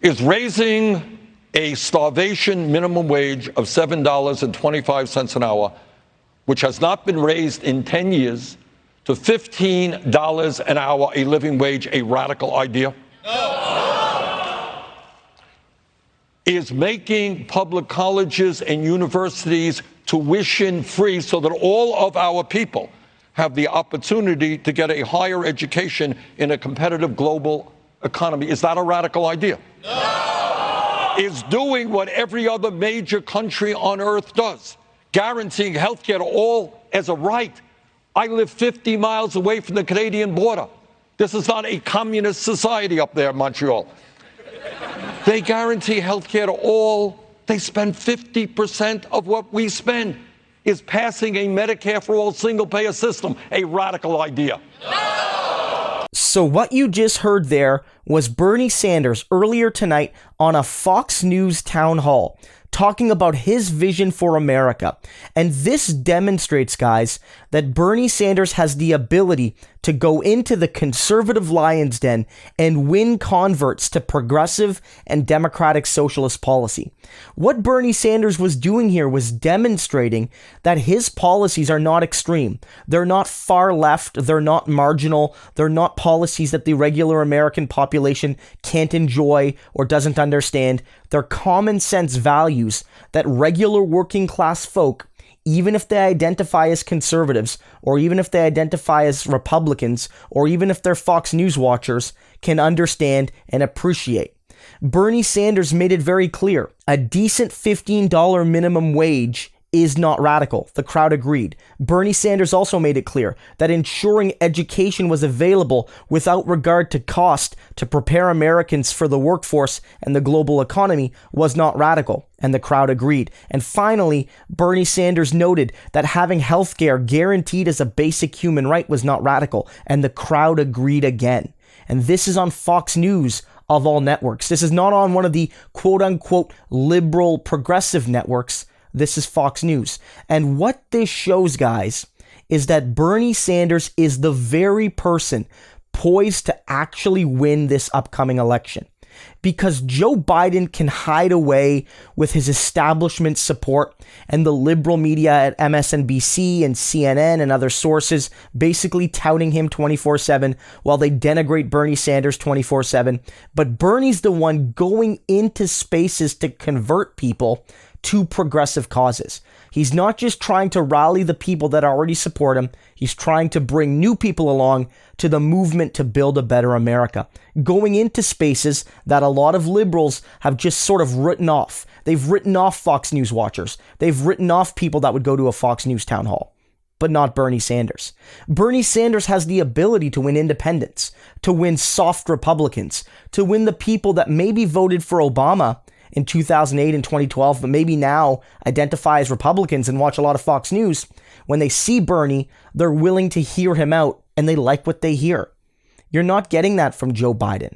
is raising a starvation minimum wage of $7.25 an hour, which has not been raised in 10 years, to $15 an hour, a living wage, a radical idea? No. Is making public colleges and universities tuition free so that all of our people have the opportunity to get a higher education in a competitive global economy. Is that a radical idea? No. Is doing what every other major country on earth does, guaranteeing health care to all as a right. I live 50 miles away from the Canadian border. This is not a communist society up there in Montreal. They guarantee health care to all. They spend 50% of what we spend. Is passing a Medicare for all single-payer system a radical idea? No! So what you just heard there was Bernie Sanders earlier tonight on a Fox News town hall talking about his vision for America. And this demonstrates, guys, that Bernie Sanders has the ability to go into the conservative lion's den and win converts to progressive and democratic socialist policy. What Bernie Sanders was doing here was demonstrating that his policies are not extreme. They're not far left. They're not marginal. They're not policies that the regular American population can't enjoy or doesn't understand. They're common sense values that regular working class folk, even if they identify as conservatives, or even if they identify as Republicans, or even if they're Fox News watchers, can understand and appreciate. Bernie Sanders made it very clear. A decent $15 minimum wage is not radical. The crowd agreed. Bernie Sanders also made it clear that ensuring education was available without regard to cost to prepare Americans for the workforce and the global economy was not radical, and the crowd agreed. And finally, Bernie Sanders noted that having healthcare guaranteed as a basic human right was not radical, and the crowd agreed again. And this is on Fox News of all networks. This is not on one of the quote-unquote liberal progressive networks. This is Fox News. And what this shows, guys, is that Bernie Sanders is the very person poised to actually win this upcoming election. Because Joe Biden can hide away with his establishment support and the liberal media at MSNBC and CNN and other sources basically touting him 24/7 while they denigrate Bernie Sanders 24/7. But Bernie's the one going into spaces to convert people to progressive causes. He's not just trying to rally the people that already support him. He's trying to bring new people along to the movement to build a better America, going into spaces that a lot of liberals have just sort of written off. They've written off Fox News watchers. They've written off people that would go to a Fox News town hall, but not Bernie Sanders. Bernie Sanders has the ability to win independents, to win soft Republicans, to win the people that maybe voted for Obama in 2008 and 2012, but maybe now identify as Republicans and watch a lot of Fox News. When they see Bernie, they're willing to hear him out, and they like what they hear. You're not getting that from Joe Biden.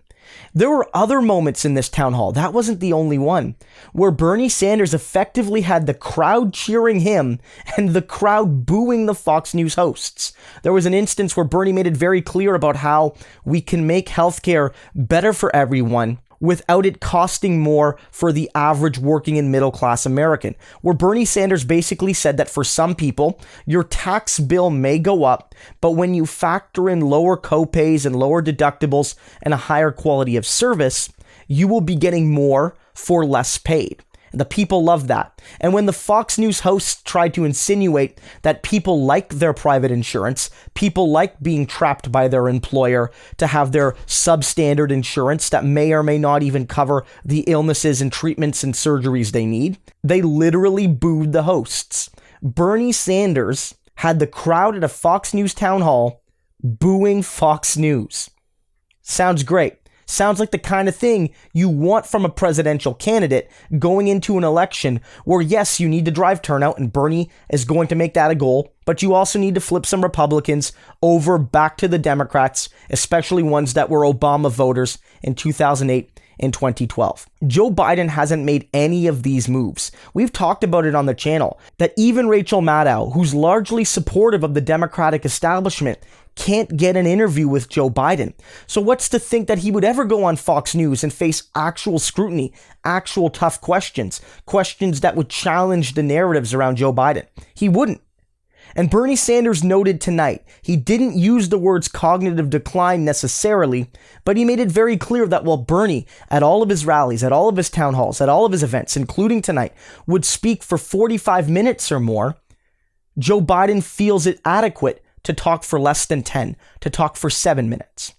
There were other moments in this town hall, that wasn't the only one, where Bernie Sanders effectively had the crowd cheering him and the crowd booing the Fox News hosts. There was an instance where Bernie made it very clear about how we can make healthcare better for everyone without it costing more for the average working and middle class American, where Bernie Sanders basically said that for some people, your tax bill may go up, but when you factor in lower copays and lower deductibles and a higher quality of service, you will be getting more for less paid. The people love that. And when the Fox News hosts tried to insinuate that people like their private insurance, people like being trapped by their employer to have their substandard insurance that may or may not even cover the illnesses and treatments and surgeries they need, they literally booed the hosts. Bernie Sanders had the crowd at a Fox News town hall booing Fox News. Sounds great. Sounds like the kind of thing you want from a presidential candidate going into an election where, yes, you need to drive turnout, and Bernie is going to make that a goal, but you also need to flip some Republicans over back to the Democrats, especially ones that were Obama voters in 2008 and 2012. Joe Biden hasn't made any of these moves. We've talked about it on the channel, that even Rachel Maddow, who's largely supportive of the Democratic establishment, can't get an interview with Joe Biden. So what's to think that he would ever go on Fox News and face actual scrutiny, actual tough questions that would challenge the narratives around Joe Biden? He wouldn't. And Bernie Sanders noted tonight, he didn't use the words cognitive decline necessarily, but he made it very clear that while Bernie, at all of his rallies, at all of his town halls, at all of his events, including tonight, would speak for 45 minutes or more, Joe Biden feels it adequate to talk for less than 10, to talk for 7 minutes.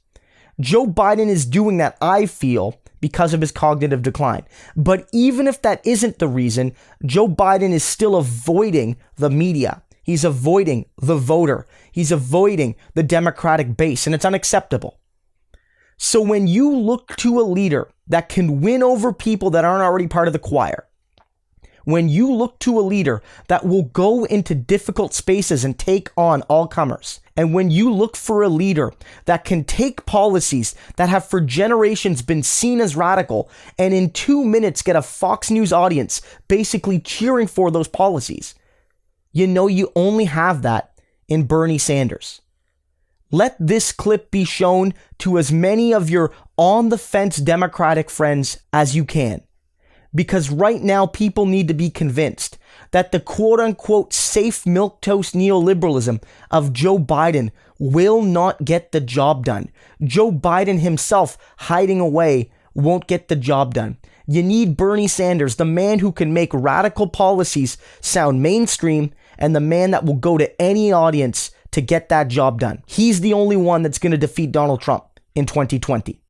Joe Biden is doing that, I feel, because of his cognitive decline. But even if that isn't the reason, Joe Biden is still avoiding the media. He's avoiding the voter. He's avoiding the Democratic base, and it's unacceptable. So when you look to a leader that can win over people that aren't already part of the choir, when you look to a leader that will go into difficult spaces and take on all comers, and when you look for a leader that can take policies that have for generations been seen as radical and in 2 minutes get a Fox News audience basically cheering for those policies, you know you only have that in Bernie Sanders. Let this clip be shown to as many of your on-the-fence Democratic friends as you can. Because right now people need to be convinced that the quote-unquote safe milquetoast neoliberalism of Joe Biden will not get the job done. Joe Biden himself hiding away won't get the job done. You need Bernie Sanders, the man who can make radical policies sound mainstream and the man that will go to any audience to get that job done. He's the only one that's going to defeat Donald Trump in 2020.